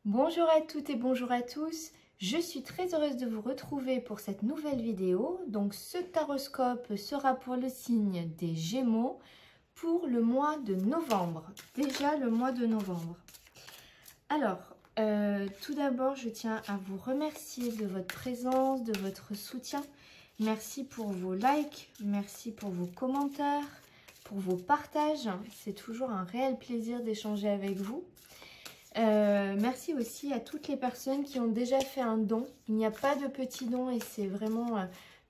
Bonjour à toutes et bonjour à tous, je suis très heureuse de vous retrouver pour cette nouvelle vidéo. Donc ce taroscope sera pour le signe des Gémeaux pour le mois de novembre, déjà le mois de novembre. Alors, tout d'abord je tiens à vous remercier de votre présence, de votre soutien. Merci pour vos likes, merci pour vos commentaires, pour vos partages. C'est toujours un réel plaisir d'échanger avec vous. Merci aussi à toutes les personnes qui ont déjà fait un don. Il n'y a pas de petit don et c'est vraiment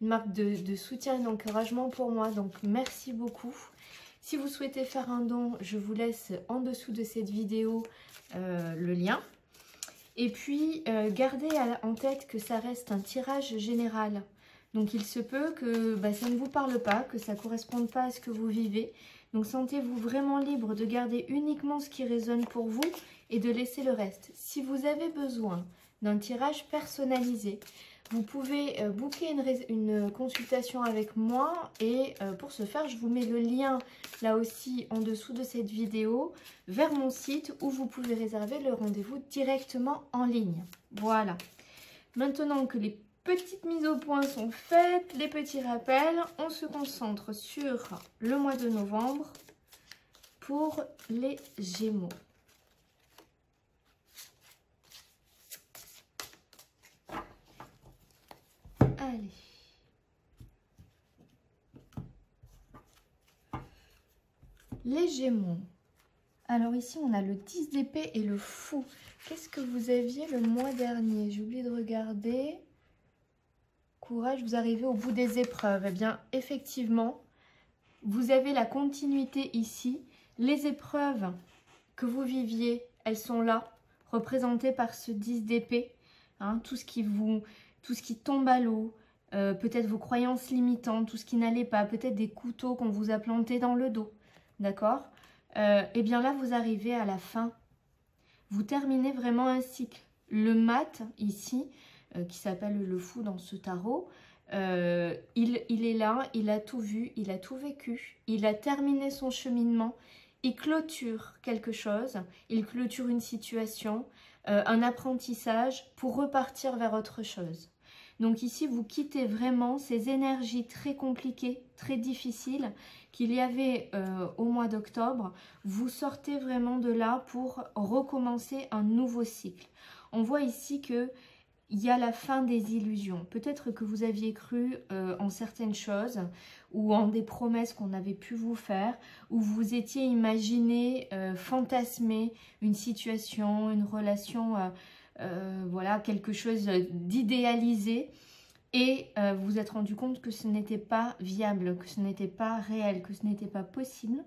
une marque de soutien et d'encouragement pour moi. Donc merci beaucoup. Si vous souhaitez faire un don, je vous laisse en dessous de cette vidéo le lien. Et puis gardez en tête que ça reste un tirage général. Donc il se peut que ça ne vous parle pas, que ça ne corresponde pas à ce que vous vivez. Donc sentez-vous vraiment libre de garder uniquement ce qui résonne pour vous et de laisser le reste. Si vous avez besoin d'un tirage personnalisé, vous pouvez booker une consultation avec moi et pour ce faire, je vous mets le lien là aussi en dessous de cette vidéo vers mon site où vous pouvez réserver le rendez-vous directement en ligne. Voilà. Maintenant que les petites mises au point sont faites, les petits rappels, on se concentre sur le mois de novembre pour les Gémeaux. Allez. Les Gémeaux. Alors ici, on a le 10 d'épée et le fou. Qu'est-ce que vous aviez le mois dernier? J'ai oublié de regarder. Courage, vous arrivez au bout des épreuves. Eh bien, effectivement, vous avez la continuité ici. Les épreuves que vous viviez, elles sont là, représentées par ce 10 d'épée. Hein, tout ce qui tombe à l'eau, peut-être vos croyances limitantes, tout ce qui n'allait pas, peut-être des couteaux qu'on vous a plantés dans le dos. D'accord? Eh bien là, vous arrivez à la fin. Vous terminez vraiment un cycle. Le mat, ici, qui s'appelle le fou dans ce tarot, il est là, il a tout vu, il a tout vécu, il a terminé son cheminement, il clôture quelque chose, il clôture une situation, un apprentissage pour repartir vers autre chose. Donc ici, vous quittez vraiment ces énergies très compliquées, très difficiles qu'il y avait au mois d'octobre. Vous sortez vraiment de là pour recommencer un nouveau cycle. On voit ici que il y a la fin des illusions. Peut-être que vous aviez cru en certaines choses ou en des promesses qu'on avait pu vous faire, ou vous étiez imaginé, fantasmé une situation, une relation, voilà, quelque chose d'idéalisé. Et vous vous êtes rendu compte que ce n'était pas viable, que ce n'était pas réel, que ce n'était pas possible.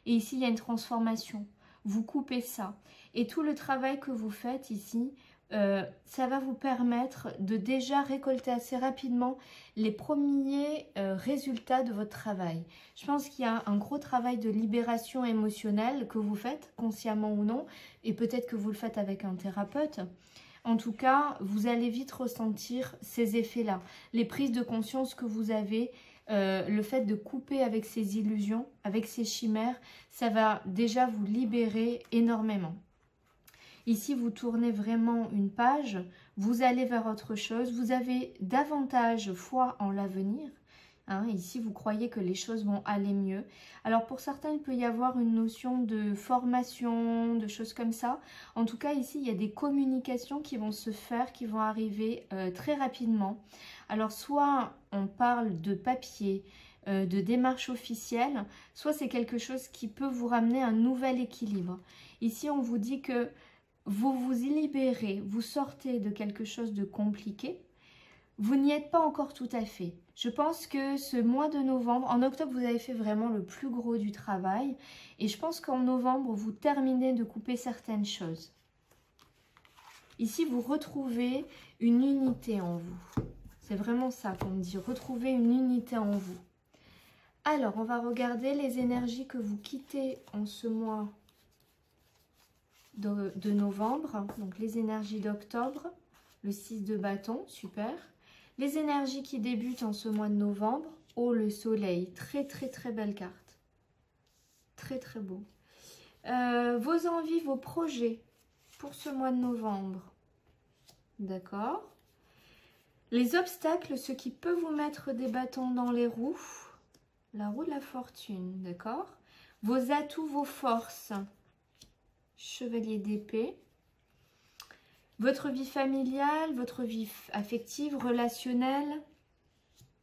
Et ici, il y a une transformation. Vous coupez ça. Et tout le travail que vous faites ici, ça va vous permettre de déjà récolter assez rapidement les premiers résultats de votre travail. Je pense qu'il y a un gros travail de libération émotionnelle que vous faites, consciemment ou non, et peut-être que vous le faites avec un thérapeute. En tout cas, vous allez vite ressentir ces effets-là. Les prises de conscience que vous avez, le fait de couper avec ces illusions, avec ces chimères, ça va déjà vous libérer énormément. Ici, vous tournez vraiment une page, vous allez vers autre chose, vous avez davantage foi en l'avenir. Hein, ici, vous croyez que les choses vont aller mieux. Alors, pour certains, il peut y avoir une notion de formation, de choses comme ça. En tout cas, ici, il y a des communications qui vont se faire, qui vont arriver très rapidement. Alors, soit on parle de papier, de démarche officielle, soit c'est quelque chose qui peut vous ramener un nouvel équilibre. Ici, on vous dit que vous vous libérez, vous sortez de quelque chose de compliqué. Vous n'y êtes pas encore tout à fait. Je pense que ce mois de novembre, en octobre, vous avez fait vraiment le plus gros du travail. Et je pense qu'en novembre, vous terminez de couper certaines choses. Ici, vous retrouvez une unité en vous. C'est vraiment ça qu'on me dit, retrouver une unité en vous. Alors, on va regarder les énergies que vous quittez en ce mois de novembre. Donc, les énergies d'octobre, le 6 de bâton, super. Les énergies qui débutent en ce mois de novembre. Oh, le soleil. Très, très, très belle carte. Très, très beau. Vos envies, vos projets. pour ce mois de novembre. D'accord. Les obstacles, ce qui peut vous mettre des bâtons dans les roues. La roue de la fortune, d'accord. Vos atouts, vos forces. Chevalier d'épée. Votre vie familiale, votre vie affective, relationnelle.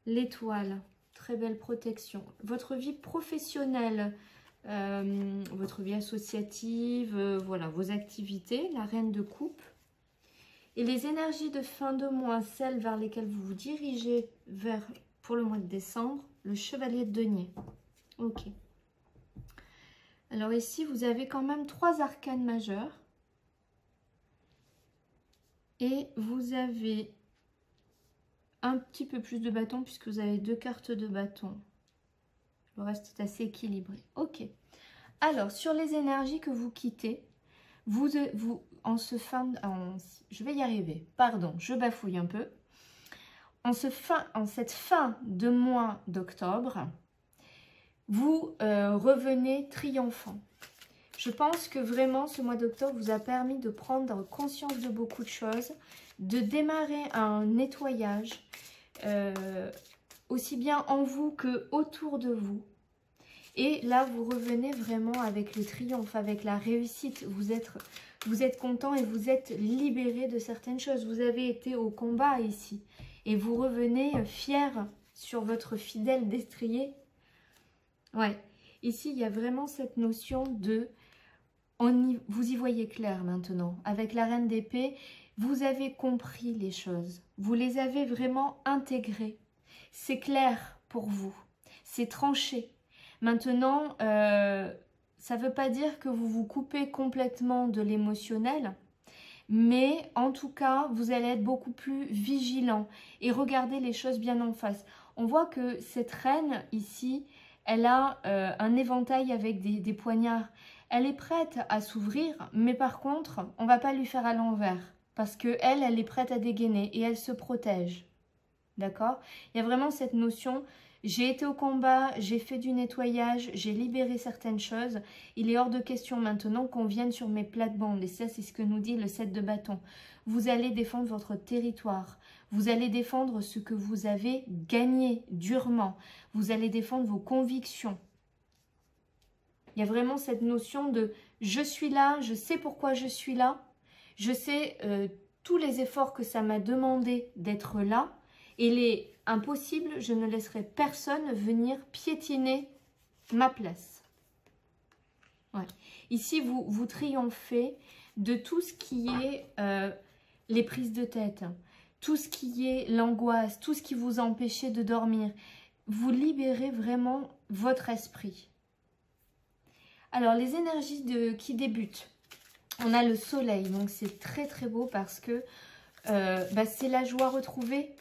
L'étoile, très belle protection. Votre vie professionnelle, votre vie associative, voilà, vos activités, la reine de coupe. Et les énergies de fin de mois, celles vers lesquelles vous vous dirigez pour le mois de décembre, le chevalier de denier. Ok. Alors ici, vous avez quand même 3 arcanes majeures. Et vous avez un petit peu plus de bâtons puisque vous avez 2 cartes de bâton. Le reste est assez équilibré. Ok. Alors, sur les énergies que vous quittez, je vais y arriver. Pardon, je bafouille un peu. En cette fin de mois d'octobre, vous revenez triomphant. Je pense que vraiment ce mois d'octobre vous a permis de prendre conscience de beaucoup de choses, de démarrer un nettoyage, aussi bien en vous que autour de vous. Et là, vous revenez vraiment avec le triomphe, avec la réussite. Vous êtes content et vous êtes libéré de certaines choses. Vous avez été au combat ici. Et vous revenez fier sur votre fidèle destrier. Ouais, ici, il y a vraiment cette notion de... vous y voyez clair maintenant. Avec la reine d'épée, vous avez compris les choses. Vous les avez vraiment intégrées. C'est clair pour vous. C'est tranché. Maintenant, ça ne veut pas dire que vous vous coupez complètement de l'émotionnel, mais en tout cas, vous allez être beaucoup plus vigilant et regarder les choses bien en face. On voit que cette reine ici, elle a un éventail avec des poignards. Elle est prête à s'ouvrir, mais par contre, on ne va pas lui faire à l'envers parce qu'elle, elle est prête à dégainer et elle se protège. D'accord? Il y a vraiment cette notion... J'ai été au combat, j'ai fait du nettoyage, j'ai libéré certaines choses. Il est hors de question maintenant qu'on vienne sur mes plates-bandes. Et ça, c'est ce que nous dit le 7 de bâton. Vous allez défendre votre territoire. Vous allez défendre ce que vous avez gagné durement. Vous allez défendre vos convictions. Il y a vraiment cette notion de « je suis là, je sais pourquoi je suis là. Je sais tous les efforts que ça m'a demandé d'être là. Et les impossible, je ne laisserai personne venir piétiner ma place. » Ouais. Ici, vous triomphez de tout ce qui est les prises de tête, tout ce qui est l'angoisse, tout ce qui vous empêchait de dormir. Vous libérez vraiment votre esprit. Alors, les énergies qui débutent. On a le soleil, donc c'est très très beau parce que c'est la joie retrouvée.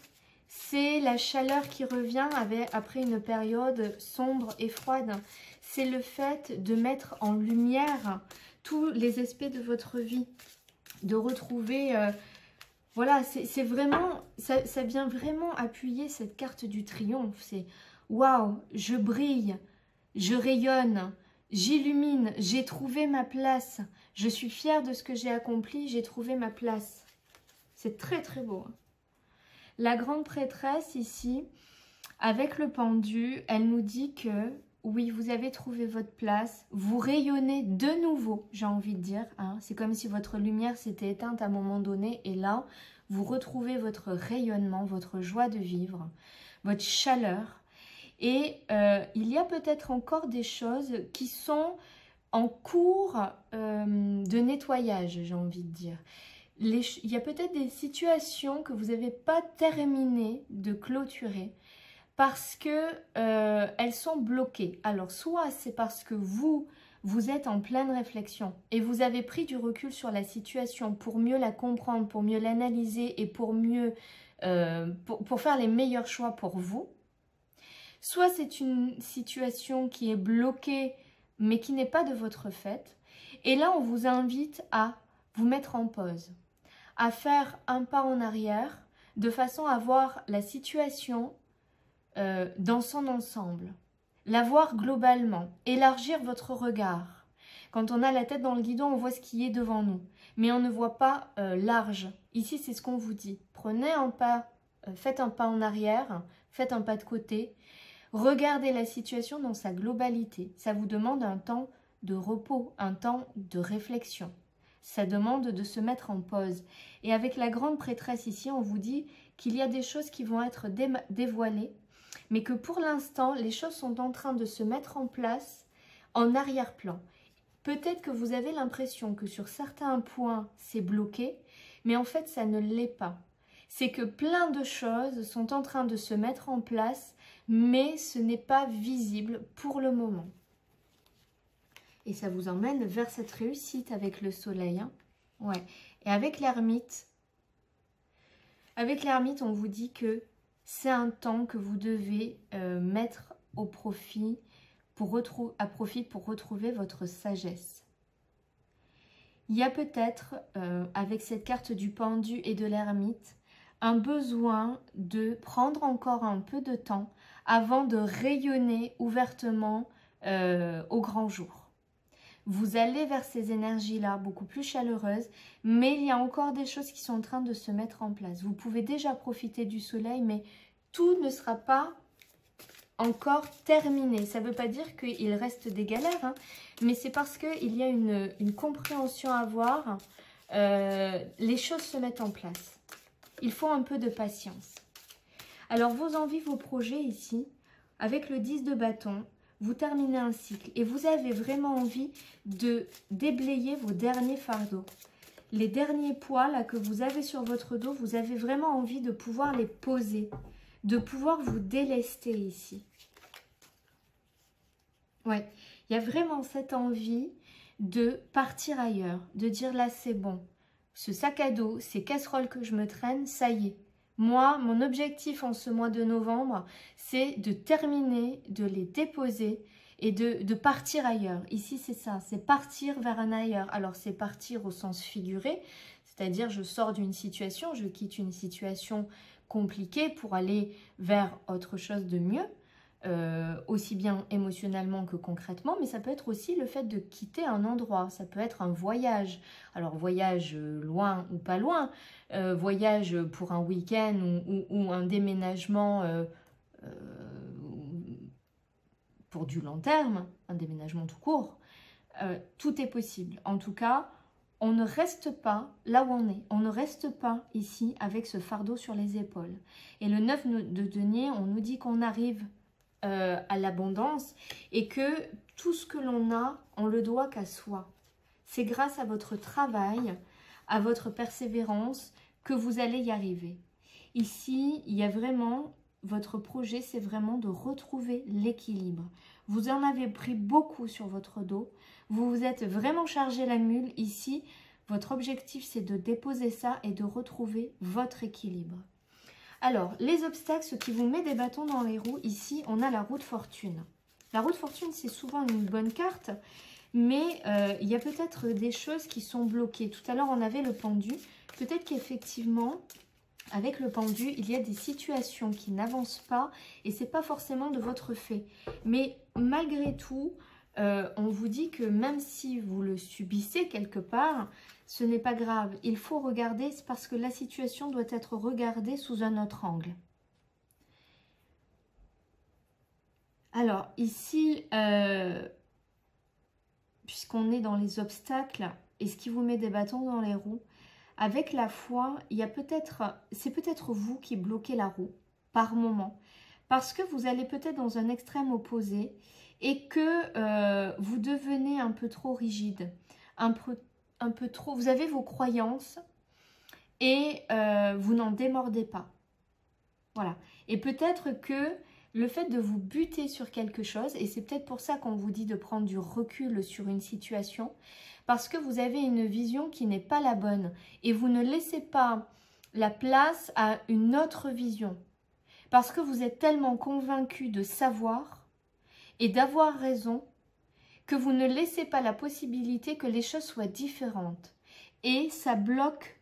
C'est la chaleur qui revient après une période sombre et froide. C'est le fait de mettre en lumière tous les aspects de votre vie. De retrouver... voilà, c'est vraiment... Ça vient vraiment appuyer cette carte du triomphe. C'est « Waouh, je brille, je rayonne, j'illumine, j'ai trouvé ma place. Je suis fière de ce que j'ai accompli, j'ai trouvé ma place. » C'est très très beau. La grande prêtresse ici, avec le pendu, elle nous dit que oui, vous avez trouvé votre place, vous rayonnez de nouveau, j'ai envie de dire. Hein. C'est comme si votre lumière s'était éteinte à un moment donné et là, vous retrouvez votre rayonnement, votre joie de vivre, votre chaleur. Et il y a peut-être encore des choses qui sont en cours de nettoyage, j'ai envie de dire. Il y a peut-être des situations que vous n'avez pas terminé de clôturer parce que elles sont bloquées. Alors, soit c'est parce que vous êtes en pleine réflexion et vous avez pris du recul sur la situation pour mieux la comprendre, pour mieux l'analyser et pour mieux pour faire les meilleurs choix pour vous. Soit c'est une situation qui est bloquée mais qui n'est pas de votre fait. Et là, on vous invite à vous mettre en pause, à faire un pas en arrière de façon à voir la situation dans son ensemble, la voir globalement, élargir votre regard. Quand on a la tête dans le guidon, on voit ce qui est devant nous. mais on ne voit pas large. Ici, c'est ce qu'on vous dit. Prenez un pas, faites un pas en arrière, faites un pas de côté. Regardez la situation dans sa globalité. Ça vous demande un temps de repos, un temps de réflexion. Ça demande de se mettre en pause. Et avec la grande prêtresse ici, on vous dit qu'il y a des choses qui vont être dévoilées, mais que pour l'instant, les choses sont en train de se mettre en place en arrière-plan. Peut-être que vous avez l'impression que sur certains points, c'est bloqué, mais en fait, ça ne l'est pas. C'est que plein de choses sont en train de se mettre en place, mais ce n'est pas visible pour le moment. Et ça vous emmène vers cette réussite avec le soleil. Hein. Ouais. Et avec l'ermite, on vous dit que c'est un temps que vous devez mettre au profit pour retrouver votre sagesse. Il y a peut-être, avec cette carte du pendu et de l'ermite, un besoin de prendre encore un peu de temps avant de rayonner ouvertement au grand jour. Vous allez vers ces énergies-là, beaucoup plus chaleureuses, mais il y a encore des choses qui sont en train de se mettre en place. Vous pouvez déjà profiter du soleil, mais tout ne sera pas encore terminé. Ça ne veut pas dire qu'il reste des galères, hein, mais c'est parce qu'il y a une compréhension à avoir. Les choses se mettent en place. Il faut un peu de patience. Alors, vos envies, vos projets ici, avec le 10 de bâton, vous terminez un cycle et vous avez vraiment envie de déblayer vos derniers fardeaux. Les derniers poids là, que vous avez sur votre dos, vous avez vraiment envie de pouvoir les poser, de pouvoir vous délester ici. Ouais, il y a vraiment cette envie de partir ailleurs, de dire là c'est bon. Ce sac à dos, ces casseroles que je me traîne, ça y est. Moi, mon objectif en ce mois de novembre, c'est de terminer, de les déposer et de partir ailleurs. Ici, c'est ça, c'est partir vers un ailleurs. Alors, c'est partir au sens figuré, c'est-à-dire je sors d'une situation, je quitte une situation compliquée pour aller vers autre chose de mieux. Aussi bien émotionnellement que concrètement, mais ça peut être aussi le fait de quitter un endroit, ça peut être un voyage, alors voyage loin ou pas loin, voyage pour un week-end ou un déménagement pour du long terme, un déménagement tout court, tout est possible. En tout cas, on ne reste pas là où on est, on ne reste pas ici avec ce fardeau sur les épaules. Et le 9 de denier, on nous dit qu'on arrive à l'abondance et que tout ce que l'on a, on le doit qu'à soi. C'est grâce à votre travail, à votre persévérance que vous allez y arriver. Ici, il y a vraiment, votre projet, c'est vraiment de retrouver l'équilibre. Vous en avez pris beaucoup sur votre dos, vous vous êtes vraiment chargé la mule. Ici, votre objectif, c'est de déposer ça et de retrouver votre équilibre. Alors, les obstacles, ce qui vous met des bâtons dans les roues, ici, on a la roue de fortune. La roue de fortune, c'est souvent une bonne carte, mais il y a peut-être des choses qui sont bloquées. Tout à l'heure, on avait le pendu. Peut-être qu'effectivement, avec le pendu, il y a des situations qui n'avancent pas et ce n'est pas forcément de votre fait. Mais malgré tout, on vous dit que même si vous le subissez quelque part, ce n'est pas grave. Il faut regarder, c'est parce que la situation doit être regardée sous un autre angle. Alors ici, puisqu'on est dans les obstacles et ce qui vous met des bâtons dans les roues, avec la foi, c'est peut-être vous qui bloquez la roue par moment. Parce que vous allez peut-être dans un extrême opposé et que vous devenez un peu trop rigide, un peu trop, vous avez vos croyances et vous n'en démordez pas. Voilà. Et peut-être que le fait de vous buter sur quelque chose, et c'est peut-être pour ça qu'on vous dit de prendre du recul sur une situation, parce que vous avez une vision qui n'est pas la bonne et vous ne laissez pas la place à une autre vision. Parce que vous êtes tellement convaincu de savoir et d'avoir raison que vous ne laissez pas la possibilité que les choses soient différentes. Et ça bloque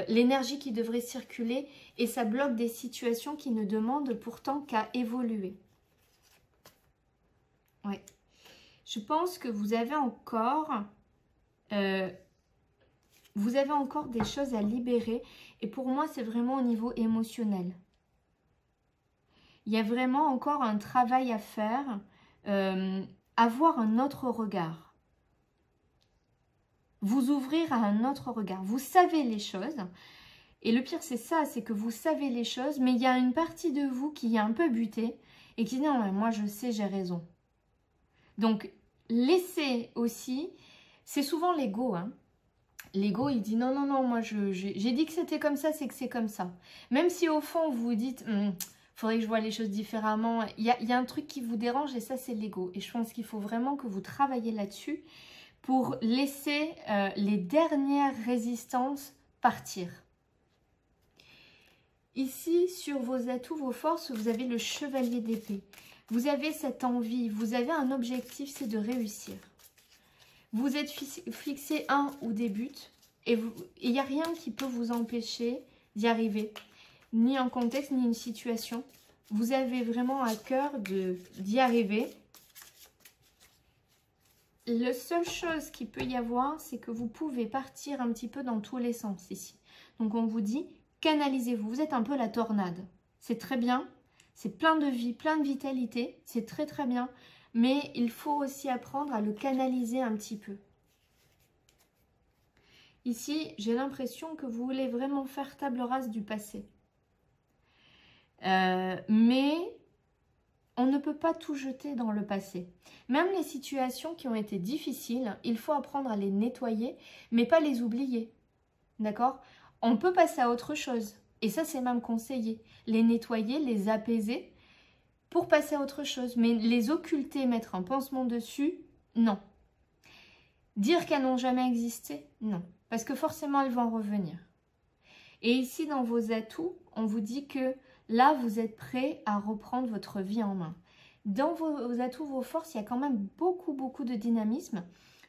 l'énergie qui devrait circuler et ça bloque des situations qui ne demandent pourtant qu'à évoluer. Ouais. Je pense que vous avez encore vous avez encore des choses à libérer. Et pour moi, c'est vraiment au niveau émotionnel. Il y a vraiment encore un travail à faire, avoir un autre regard. Vous ouvrir à un autre regard. Vous savez les choses. Et le pire, c'est ça, c'est que vous savez les choses, mais il y a une partie de vous qui est un peu butée et qui dit non, mais moi je sais, j'ai raison. Donc, laissez aussi, c'est souvent l'ego, hein. L'ego, il dit non, non, non, moi j'ai dit que c'était comme ça, c'est que c'est comme ça. Même si au fond, vous vous dites, faudrait que je voie les choses différemment, il y a un truc qui vous dérange et ça, c'est l'ego. Et je pense qu'il faut vraiment que vous travaillez là-dessus pour laisser les dernières résistances partir. Ici, sur vos atouts, vos forces, vous avez le chevalier d'épée. Vous avez cette envie, vous avez un objectif, c'est de réussir. Vous êtes fixé un ou des buts et il n'y a rien qui peut vous empêcher d'y arriver. Ni un contexte, ni une situation. Vous avez vraiment à cœur d'y arriver. La seule chose qu'il peut y avoir, c'est que vous pouvez partir un petit peu dans tous les sens ici. Donc on vous dit, canalisez-vous. Vous êtes un peu la tornade. C'est très bien. C'est plein de vie, plein de vitalité. C'est très très bien. Mais il faut aussi apprendre à le canaliser un petit peu. Ici, j'ai l'impression que vous voulez vraiment faire table rase du passé. Mais on ne peut pas tout jeter dans le passé. Même les situations qui ont été difficiles, il faut apprendre à les nettoyer, mais pas les oublier. D'accord? On peut passer à autre chose. Et ça, c'est même conseillé. Les nettoyer, les apaiser pour passer à autre chose. Mais les occulter, mettre un pansement dessus, non. Dire qu'elles n'ont jamais existé, non. Parce que forcément, elles vont revenir. Et ici, dans vos atouts, on vous dit que là, vous êtes prêt à reprendre votre vie en main. Dans vos atouts, vos forces, il y a quand même beaucoup de dynamisme.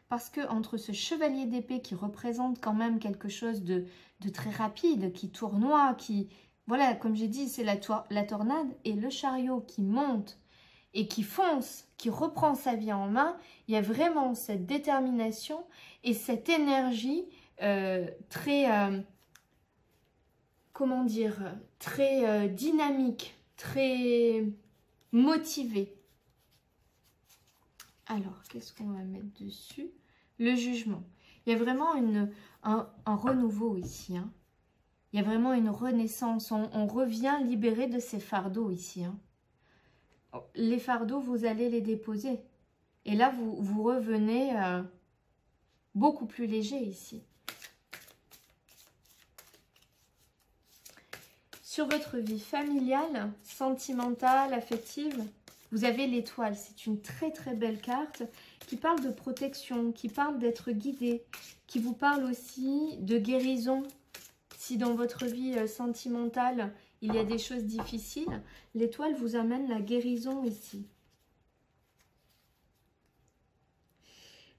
Parce que entre ce chevalier d'épée qui représente quand même quelque chose de très rapide, qui tournoie, qui... Voilà, comme j'ai dit, c'est la tornade. Et le chariot qui monte et qui fonce, qui reprend sa vie en main, il y a vraiment cette détermination et cette énergie très... comment dire, très dynamique, très motivé. Alors, qu'est-ce qu'on va mettre dessus? Le jugement. Il y a vraiment un renouveau ici. Hein. Il y a vraiment une renaissance. On revient libéré de ces fardeaux ici. Hein. Les fardeaux, vous allez les déposer. Et là, vous revenez beaucoup plus léger ici. Sur votre vie familiale, sentimentale, affective, vous avez l'étoile. C'est une très très belle carte qui parle de protection, qui parle d'être guidé, qui vous parle aussi de guérison. Si dans votre vie sentimentale, il y a des choses difficiles, l'étoile vous amène la guérison ici.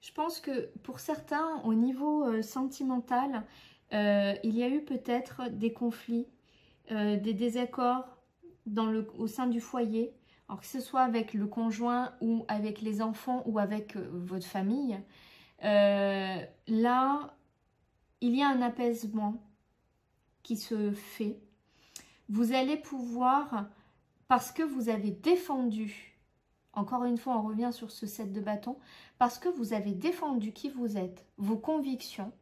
Je pense que pour certains, au niveau sentimental, il y a eu peut-être des conflits, des désaccords au sein du foyer, alors que ce soit avec le conjoint ou avec les enfants ou avec votre famille. Là, il y a un apaisement qui se fait. Vous allez pouvoir, parce que vous avez défendu, encore une fois on revient sur ce 7 de bâton, parce que vous avez défendu qui vous êtes, vos convictions,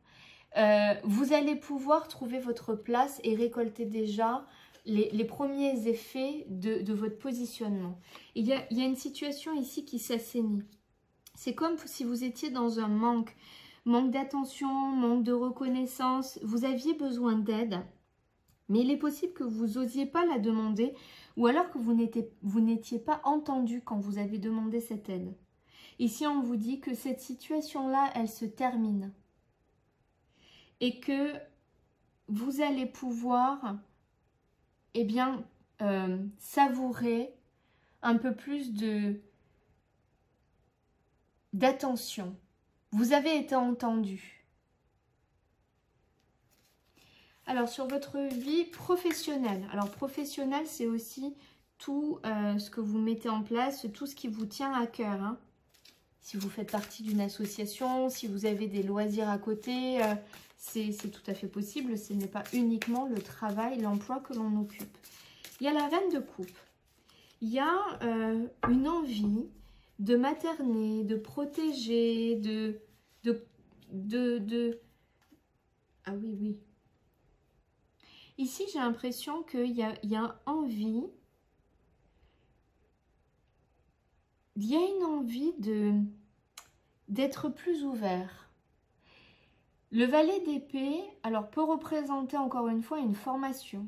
vous allez pouvoir trouver votre place et récolter déjà les premiers effets de votre positionnement. Il y a une situation ici qui s'assainit. C'est comme si vous étiez dans un manque d'attention, manque de reconnaissance. Vous aviez besoin d'aide, mais il est possible que vous n'osiez pas la demander ou alors que vous n'étiez pas entendu quand vous avez demandé cette aide. Ici, on vous dit que cette situation-là, elle se termine. Et que vous allez pouvoir, eh bien, savourer un peu plus d'attention. Vous avez été entendu. Alors, sur votre vie professionnelle. Alors, professionnelle, c'est aussi tout ce que vous mettez en place, tout ce qui vous tient à cœur. Hein. Si vous faites partie d'une association, si vous avez des loisirs à côté, c'est tout à fait possible. Ce n'est pas uniquement le travail, l'emploi que l'on occupe. Il y a la reine de coupe. Il y a une envie de materner, de protéger, Ah oui, oui. Ici, j'ai l'impression qu'il y a envie... Il y a une envie d'être plus ouvert. Le valet d'épée, alors, peut représenter encore une fois une formation.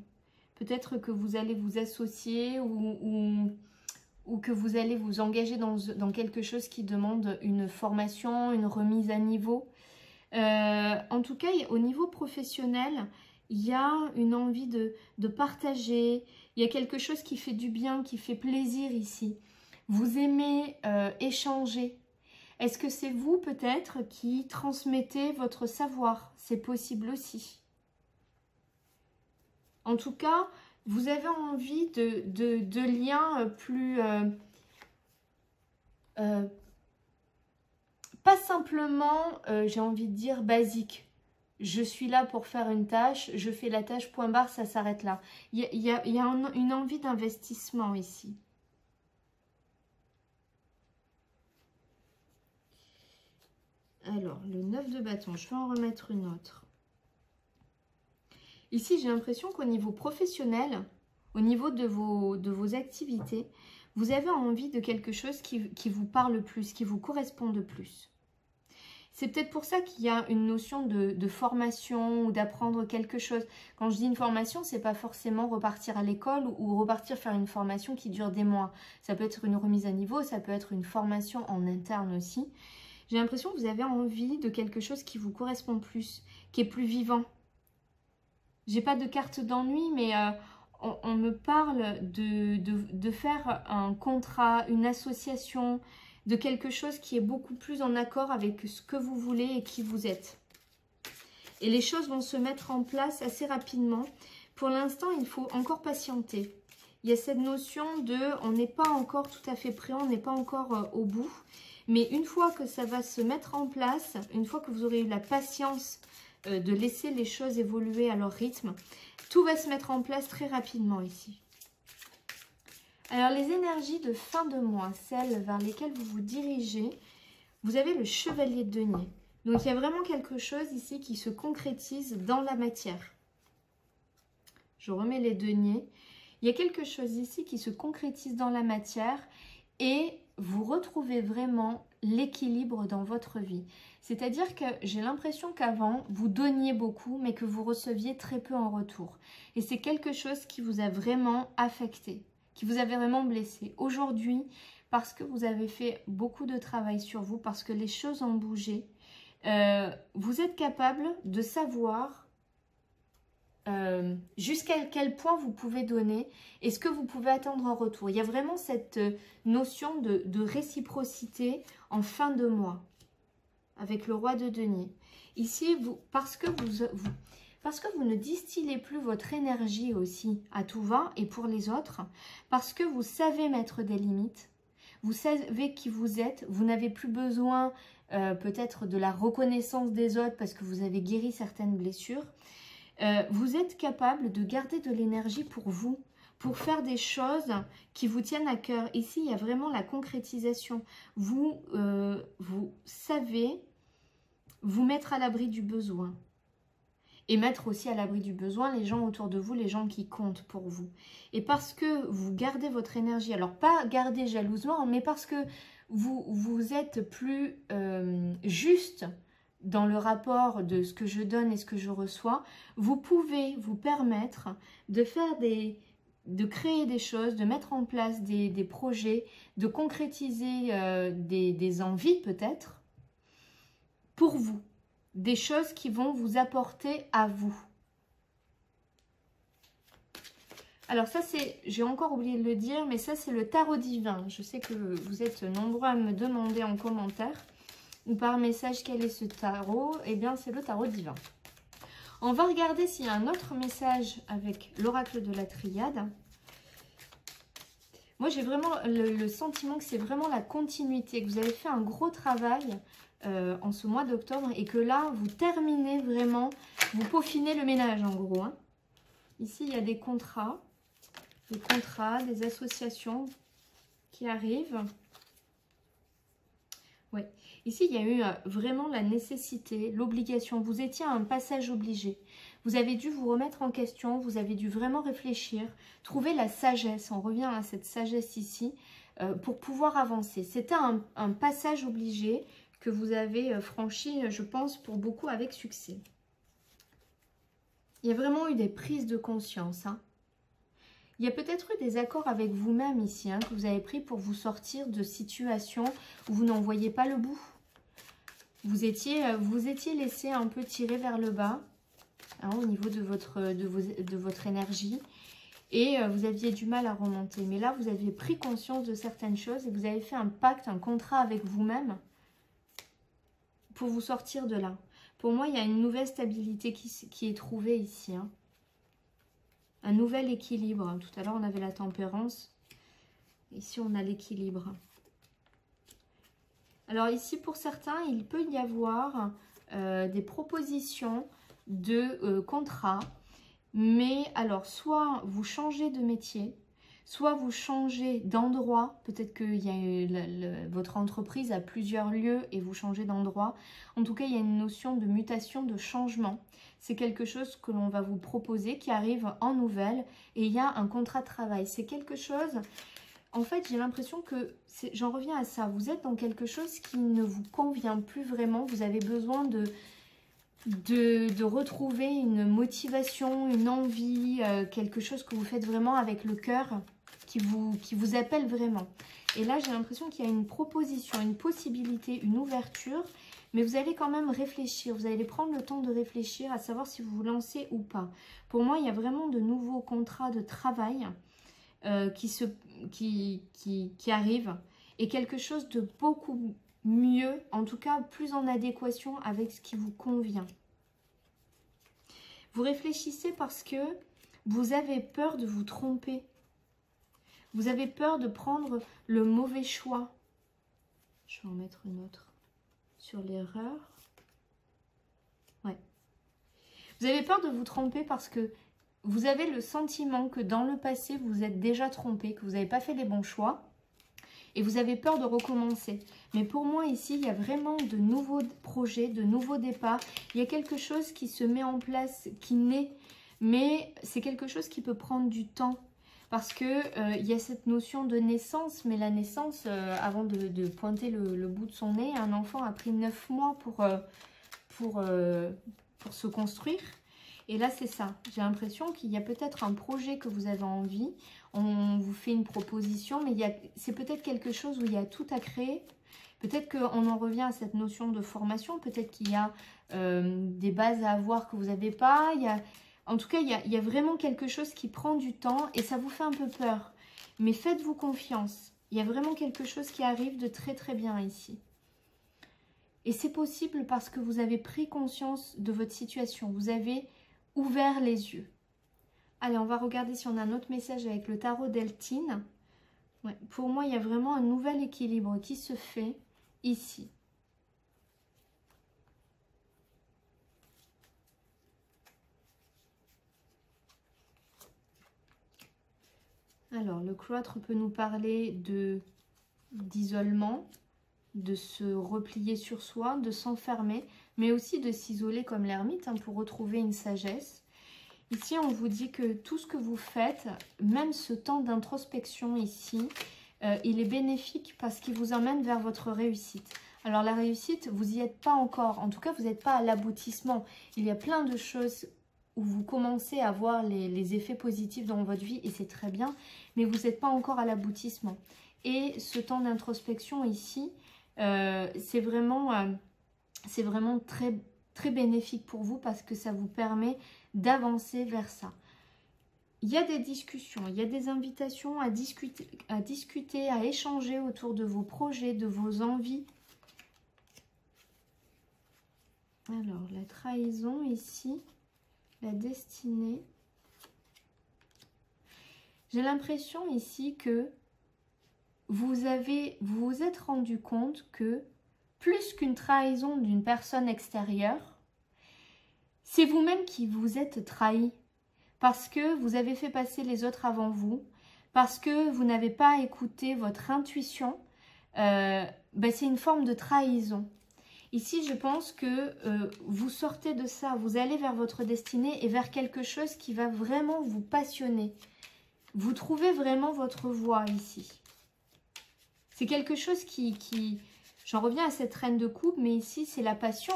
Peut-être que vous allez vous associer ou que vous allez vous engager dans quelque chose qui demande une formation, une remise à niveau. En tout cas, au niveau professionnel, il y a une envie de partager. Il y a quelque chose qui fait du bien, qui fait plaisir ici. Vous aimez échanger. Est-ce que c'est vous peut-être qui transmettez votre savoir? C'est possible aussi. En tout cas, vous avez envie de liens plus... pas simplement, j'ai envie de dire, basiques. Je suis là pour faire une tâche, je fais la tâche, point barre, ça s'arrête là. Il y a une envie d'investissement ici. Alors, le 9 de bâton, je vais en remettre une autre. Ici, j'ai l'impression qu'au niveau professionnel, au niveau de vos activités, vous avez envie de quelque chose qui vous parle plus, qui vous correspond de plus. C'est peut-être pour ça qu'il y a une notion de formation ou d'apprendre quelque chose. Quand je dis une formation, c'est pas forcément repartir à l'école ou repartir faire une formation qui dure des mois. Ça peut être une remise à niveau, ça peut être une formation en interne aussi. J'ai l'impression que vous avez envie de quelque chose qui vous correspond plus, qui est plus vivant. J'ai pas de carte d'ennui, mais on me parle de faire un contrat, une association, de quelque chose qui est beaucoup plus en accord avec ce que vous voulez et qui vous êtes. Et les choses vont se mettre en place assez rapidement. Pour l'instant, il faut encore patienter. Il y a cette notion on n'est pas encore tout à fait prêt, on n'est pas encore au bout. Mais une fois que ça va se mettre en place, une fois que vous aurez eu la patience de laisser les choses évoluer à leur rythme, tout va se mettre en place très rapidement ici. Alors, les énergies de fin de mois, celles vers lesquelles vous vous dirigez, vous avez le chevalier de denier. Donc, il y a vraiment quelque chose ici qui se concrétise dans la matière. Je remets les deniers. Il y a quelque chose ici qui se concrétise dans la matière et vous retrouvez vraiment l'équilibre dans votre vie. C'est-à-dire que j'ai l'impression qu'avant, vous donniez beaucoup, mais que vous receviez très peu en retour. Et c'est quelque chose qui vous a vraiment affecté, qui vous avait vraiment blessé. Aujourd'hui, parce que vous avez fait beaucoup de travail sur vous, parce que les choses ont bougé, vous êtes capable de savoir jusqu'à quel point vous pouvez donner et ce que vous pouvez attendre en retour. Il y a vraiment cette notion de réciprocité en fin de mois avec le roi de denier. Ici, parce que vous ne distillez plus votre énergie aussi à tout va et pour les autres, parce que vous savez mettre des limites, vous savez qui vous êtes, vous n'avez plus besoin peut-être de la reconnaissance des autres parce que vous avez guéri certaines blessures. Vous êtes capable de garder de l'énergie pour vous, pour faire des choses qui vous tiennent à cœur. Ici, il y a vraiment la concrétisation. Vous savez vous mettre à l'abri du besoin. Et mettre aussi à l'abri du besoin les gens autour de vous, les gens qui comptent pour vous. Et parce que vous gardez votre énergie, alors pas garder jalousement, mais parce que vous êtes plus juste dans le rapport de ce que je donne et ce que je reçois, vous pouvez vous permettre de faire de créer des choses, de mettre en place des projets, de concrétiser des envies peut-être pour vous, des choses qui vont vous apporter à vous. Alors ça c'est, j'ai encore oublié de le dire, mais ça c'est le tarot divin. Je sais que vous êtes nombreux à me demander en commentaire ou par message quel est ce tarot. Eh bien c'est le tarot divin. On va regarder s'il y a un autre message avec l'oracle de la triade. Moi j'ai vraiment le sentiment que c'est vraiment la continuité, que vous avez fait un gros travail en ce mois d'octobre et que là, vous terminez vraiment, vous peaufinez le ménage en gros. Hein. Ici, il y a des contrats, des associations qui arrivent. Ouais. Ici, il y a eu vraiment la nécessité, l'obligation. Vous étiez à un passage obligé. Vous avez dû vous remettre en question, vous avez dû vraiment réfléchir, trouver la sagesse. On revient à cette sagesse ici pour pouvoir avancer. C'était un passage obligé que vous avez franchi, je pense, pour beaucoup avec succès. Il y a vraiment eu des prises de conscience. Hein. Il y a peut-être eu des accords avec vous-même ici, hein, que vous avez pris pour vous sortir de situations où vous n'en voyez pas le bout. Vous étiez laissé un peu tirer vers le bas, hein, au niveau de votre énergie. Et vous aviez du mal à remonter. Mais là, vous aviez pris conscience de certaines choses et vous avez fait un pacte, un contrat avec vous-même pour vous sortir de là. Pour moi, il y a une nouvelle stabilité qui est trouvée ici. Hein. Un nouvel équilibre. Tout à l'heure, on avait la tempérance. Ici, on a l'équilibre. Alors ici, pour certains, il peut y avoir des propositions de contrats. Mais alors, soit vous changez de métier, soit vous changez d'endroit. Peut-être que votre entreprise a plusieurs lieux et vous changez d'endroit. En tout cas, il y a une notion de mutation, de changement. C'est quelque chose que l'on va vous proposer qui arrive en nouvelle et il y a un contrat de travail. C'est quelque chose, en fait, j'ai l'impression que, j'en reviens à ça, vous êtes dans quelque chose qui ne vous convient plus vraiment. Vous avez besoin de retrouver une motivation, une envie, quelque chose que vous faites vraiment avec le cœur, qui vous appelle vraiment. Et là, j'ai l'impression qu'il y a une proposition, une possibilité, une ouverture, mais vous allez quand même réfléchir, vous allez prendre le temps de réfléchir à savoir si vous vous lancez ou pas. Pour moi, il y a vraiment de nouveaux contrats de travail qui arrivent et quelque chose de beaucoup mieux, en tout cas plus en adéquation avec ce qui vous convient. Vous réfléchissez parce que vous avez peur de vous tromper. Vous avez peur de prendre le mauvais choix. Je vais en mettre une autre sur l'erreur. Ouais. Vous avez peur de vous tromper parce que vous avez le sentiment que dans le passé, vous vous êtes déjà trompé, que vous n'avez pas fait les bons choix. Et vous avez peur de recommencer. Mais pour moi, ici, il y a vraiment de nouveaux projets, de nouveaux départs. Il y a quelque chose qui se met en place, qui naît. Mais c'est quelque chose qui peut prendre du temps. Parce que il y a cette notion de naissance. Mais la naissance, avant de pointer le bout de son nez, un enfant a pris 9 mois pour se construire. Et là, c'est ça. J'ai l'impression qu'il y a peut-être un projet que vous avez envie. On vous fait une proposition, mais c'est peut-être quelque chose où il y a tout à créer. Peut-être qu'on en revient à cette notion de formation. Peut-être qu'il y a des bases à avoir que vous n'avez pas. En tout cas, il y a vraiment quelque chose qui prend du temps et ça vous fait un peu peur. Mais faites-vous confiance. Il y a vraiment quelque chose qui arrive de très très bien ici. Et c'est possible parce que vous avez pris conscience de votre situation. Vous avez ouvert les yeux. Allez, on va regarder si on a un autre message avec le tarot d'Eltine. Ouais, pour moi, il y a vraiment un nouvel équilibre qui se fait ici. Alors, le cloître peut nous parler d'isolement, de se replier sur soi, de s'enfermer, mais aussi de s'isoler comme l'ermite hein, pour retrouver une sagesse. Ici, on vous dit que tout ce que vous faites, même ce temps d'introspection ici, il est bénéfique parce qu'il vous emmène vers votre réussite. Alors la réussite, vous n'y êtes pas encore. En tout cas, vous n'êtes pas à l'aboutissement. Il y a plein de choses où vous commencez à voir les effets positifs dans votre vie et c'est très bien, mais vous n'êtes pas encore à l'aboutissement. Et ce temps d'introspection ici, c'est vraiment très, très bénéfique pour vous parce que ça vous permet d'avancer vers ça. Il y a des discussions, il y a des invitations à discuter, à échanger autour de vos projets, de vos envies. Alors, la trahison ici, la destinée. J'ai l'impression ici que vous vous êtes rendu compte que plus qu'une trahison d'une personne extérieure, c'est vous-même qui vous êtes trahi parce que vous avez fait passer les autres avant vous, parce que vous n'avez pas écouté votre intuition. C'est une forme de trahison. Ici, je pense que vous sortez de ça, vous allez vers votre destinée et vers quelque chose qui va vraiment vous passionner. Vous trouvez vraiment votre voie ici. C'est quelque chose qui... J'en reviens à cette reine de coupe, mais ici, c'est la passion.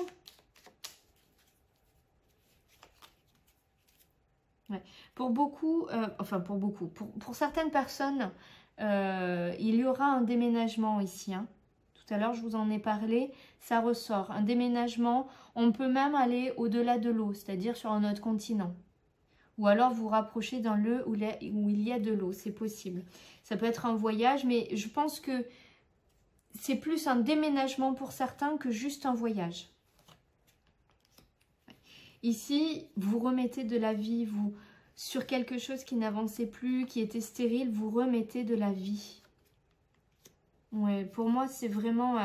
Ouais. Pour beaucoup, pour certaines personnes, il y aura un déménagement ici. Hein. Tout à l'heure, je vous en ai parlé, ça ressort. Un déménagement, on peut même aller au-delà de l'eau, c'est-à-dire sur un autre continent. Ou alors vous rapprocher d'un lieu où il y a de l'eau, c'est possible. Ça peut être un voyage, mais je pense que c'est plus un déménagement pour certains que juste un voyage. Ici, vous remettez de la vie, vous sur quelque chose qui n'avançait plus, qui était stérile, vous remettez de la vie. Ouais, pour moi, c'est vraiment...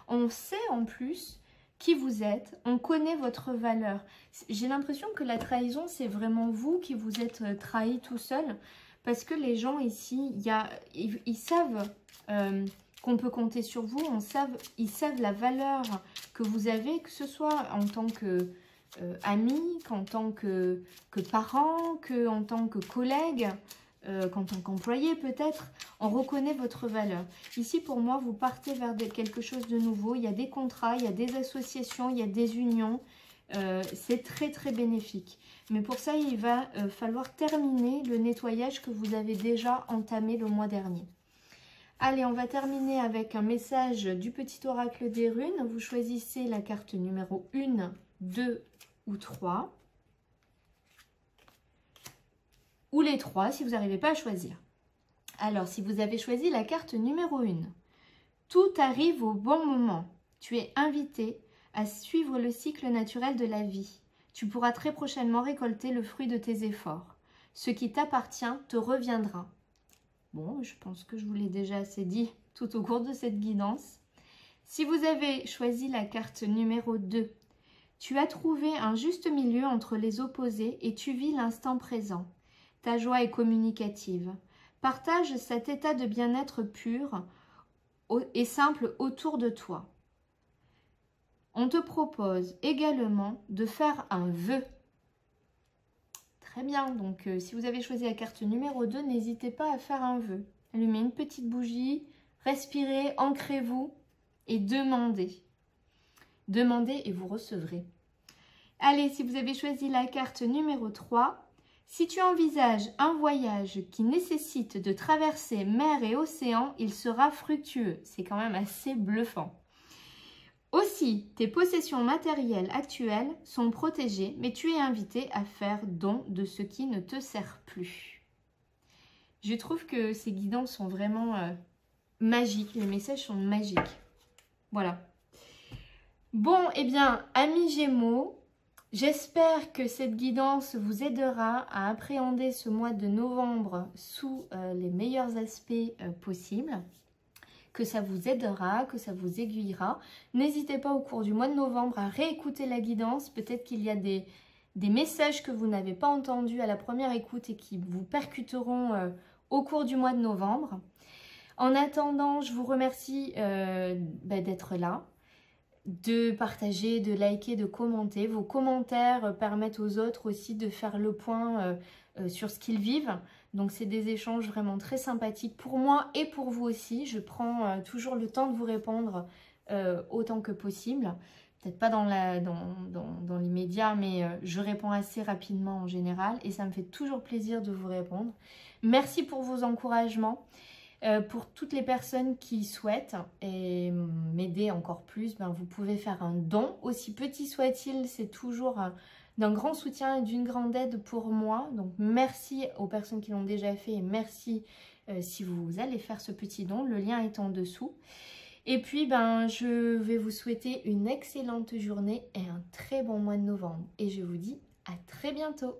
on sait en plus qui vous êtes, on connaît votre valeur. J'ai l'impression que la trahison, c'est vraiment vous qui vous êtes trahi tout seul, parce que les gens ici, ils savent qu'on peut compter sur vous, ils savent la valeur que vous avez, que ce soit en tant que... amis, qu'en tant que parents, qu'en tant que collègues, qu'en tant qu'employé peut-être, on reconnaît votre valeur. Ici, pour moi, vous partez vers quelque chose de nouveau. Il y a des contrats, il y a des associations, il y a des unions. C'est très, très bénéfique. Mais pour ça, il va falloir terminer le nettoyage que vous avez déjà entamé le mois dernier. Allez, on va terminer avec un message du petit oracle des runes. Vous choisissez la carte numéro 1, 2 ou 3. Ou les 3 si vous n'arrivez pas à choisir. Alors, si vous avez choisi la carte numéro 1, tout arrive au bon moment. Tu es invité à suivre le cycle naturel de la vie. Tu pourras très prochainement récolter le fruit de tes efforts. Ce qui t'appartient te reviendra. Bon, je pense que je vous l'ai déjà assez dit tout au cours de cette guidance. Si vous avez choisi la carte numéro 2, tu as trouvé un juste milieu entre les opposés et tu vis l'instant présent. Ta joie est communicative. Partage cet état de bien-être pur et simple autour de toi. On te propose également de faire un vœu. Très bien, donc si vous avez choisi la carte numéro 2, n'hésitez pas à faire un vœu. Allumez une petite bougie, respirez, ancrez-vous et demandez. Demandez et vous recevrez. Allez, si vous avez choisi la carte numéro 3, si tu envisages un voyage qui nécessite de traverser mer et océan, il sera fructueux. C'est quand même assez bluffant. Aussi, tes possessions matérielles actuelles sont protégées, mais tu es invité à faire don de ce qui ne te sert plus. Je trouve que ces guidances sont vraiment magiques. Les messages sont magiques. Voilà. Bon, eh bien, amis Gémeaux, j'espère que cette guidance vous aidera à appréhender ce mois de novembre sous les meilleurs aspects possibles. Que ça vous aidera, que ça vous aiguillera. N'hésitez pas au cours du mois de novembre à réécouter la guidance. Peut-être qu'il y a des messages que vous n'avez pas entendus à la première écoute et qui vous percuteront au cours du mois de novembre. En attendant, je vous remercie d'être là, de partager, de liker, de commenter. Vos commentaires permettent aux autres aussi de faire le point sur ce qu'ils vivent. Donc c'est des échanges vraiment très sympathiques pour moi et pour vous aussi. Je prends toujours le temps de vous répondre autant que possible. Peut-être pas dans l'immédiat, mais je réponds assez rapidement en général. Et ça me fait toujours plaisir de vous répondre. Merci pour vos encouragements. Pour toutes les personnes qui souhaitent et m'aider encore plus, vous pouvez faire un don. Aussi petit soit-il, c'est toujours d'un grand soutien et d'une grande aide pour moi. Donc merci aux personnes qui l'ont déjà fait et merci si vous allez faire ce petit don. Le lien est en dessous. Et puis je vais vous souhaiter une excellente journée et un très bon mois de novembre. Et je vous dis à très bientôt.